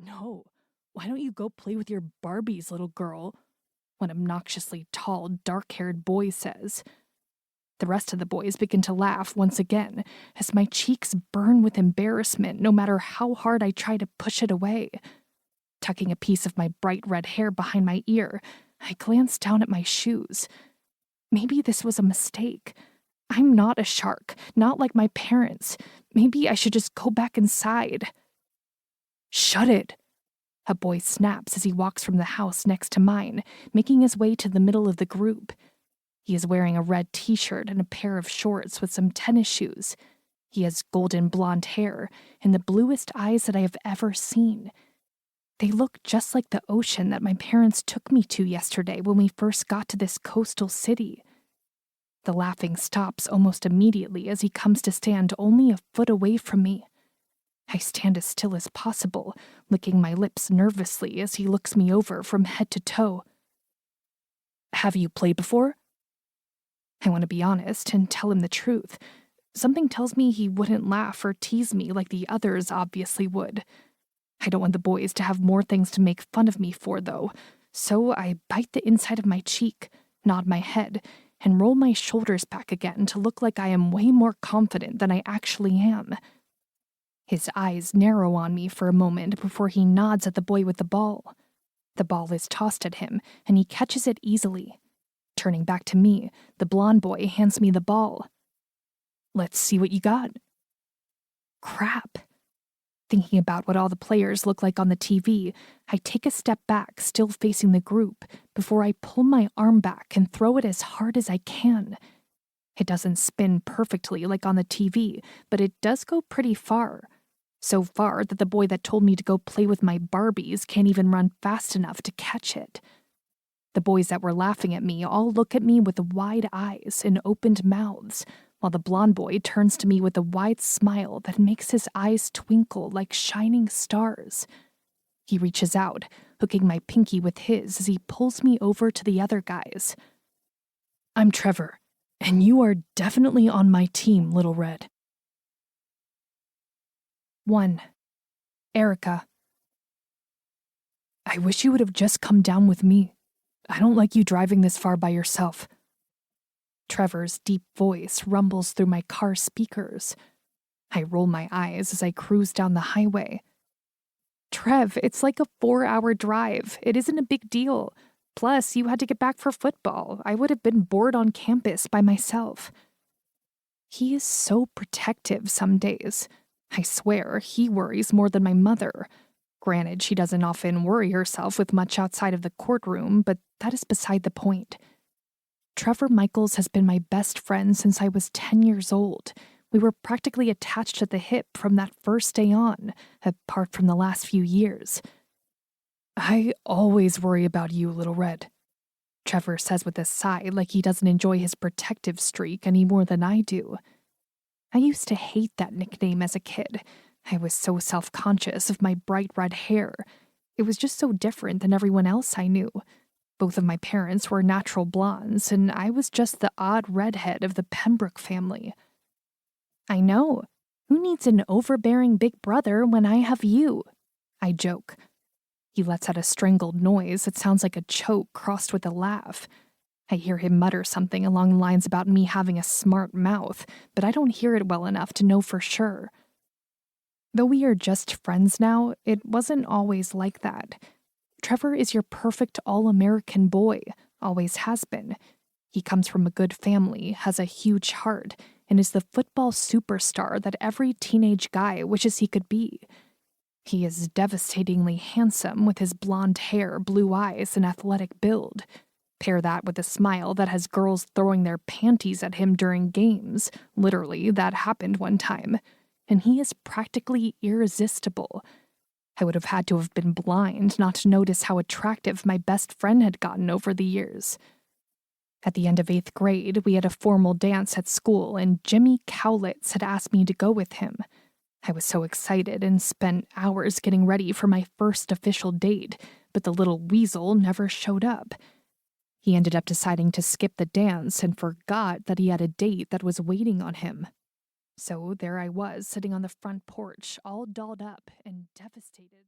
"No, why don't you go play with your Barbies, little girl?" one obnoxiously tall, dark-haired boy says. The rest of the boys begin to laugh once again, as my cheeks burn with embarrassment no matter how hard I try to push it away. Tucking a piece of my bright red hair behind my ear, I glance down at my shoes. Maybe this was a mistake. I'm not a shark, not like my parents. Maybe I should just go back inside. "Shut it!" a boy snaps as he walks from the house next to mine, making his way to the middle of the group. He is wearing a red t-shirt and a pair of shorts with some tennis shoes. He has golden blonde hair and the bluest eyes that I have ever seen. They look just like the ocean that my parents took me to yesterday when we first got to this coastal city. The laughing stops almost immediately as he comes to stand only a foot away from me. I stand as still as possible, licking my lips nervously as he looks me over from head to toe. "Have you played before?" I want to be honest and tell him the truth. Something tells me he wouldn't laugh or tease me like the others obviously would. I don't want the boys to have more things to make fun of me for, though, so I bite the inside of my cheek, nod my head, and roll my shoulders back again to look like I am way more confident than I actually am. His eyes narrow on me for a moment before he nods at the boy with the ball. The ball is tossed at him, and he catches it easily. Turning back to me, the blonde boy hands me the ball. "Let's see what you got." Crap. Thinking about what all the players look like on the TV, I take a step back, still facing the group, before I pull my arm back and throw it as hard as I can. It doesn't spin perfectly like on the TV, but it does go pretty far. So far that the boy that told me to go play with my Barbies can't even run fast enough to catch it. The boys that were laughing at me all look at me with wide eyes and opened mouths, while the blonde boy turns to me with a wide smile that makes his eyes twinkle like shining stars. He reaches out, hooking my pinky with his as he pulls me over to the other guys. "I'm Trevor, and you are definitely on my team, Little Red." 1. Erica. "I wish you would have just come down with me. I don't like you driving this far by yourself." Trevor's deep voice rumbles through my car speakers. I roll my eyes as I cruise down the highway. "Trev, it's like a 4-hour drive. It isn't a big deal. Plus, you had to get back for football. I would have been bored on campus by myself." He is so protective some days. I swear, he worries more than my mother. Granted, she doesn't often worry herself with much outside of the courtroom, but that is beside the point. Trevor Michaels has been my best friend since I was 10 years old. We were practically attached at the hip from that first day on, apart from the last few years. "I always worry about you, Little Red," Trevor says with a sigh, like he doesn't enjoy his protective streak any more than I do. I used to hate that nickname as a kid. I was so self-conscious of my bright red hair. It was just so different than everyone else I knew. Both of my parents were natural blondes, and I was just the odd redhead of the Pembroke family. "I know. Who needs an overbearing big brother when I have you?" I joke. He lets out a strangled noise that sounds like a choke crossed with a laugh. I hear him mutter something along the lines about me having a smart mouth, but I don't hear it well enough to know for sure. Though we are just friends now, it wasn't always like that. Trevor is your perfect all-American boy, always has been. He comes from a good family, has a huge heart, and is the football superstar that every teenage guy wishes he could be. He is devastatingly handsome with his blonde hair, blue eyes, and athletic build. Pair that with a smile that has girls throwing their panties at him during games. Literally, that happened one time. And he is practically irresistible. I would have had to have been blind not to notice how attractive my best friend had gotten over the years. At the end of 8th grade, we had a formal dance at school, and Jimmy Cowlitz had asked me to go with him. I was so excited and spent hours getting ready for my first official date, but the little weasel never showed up. He ended up deciding to skip the dance and forgot that he had a date that was waiting on him. So there I was, sitting on the front porch, all dolled up and devastated.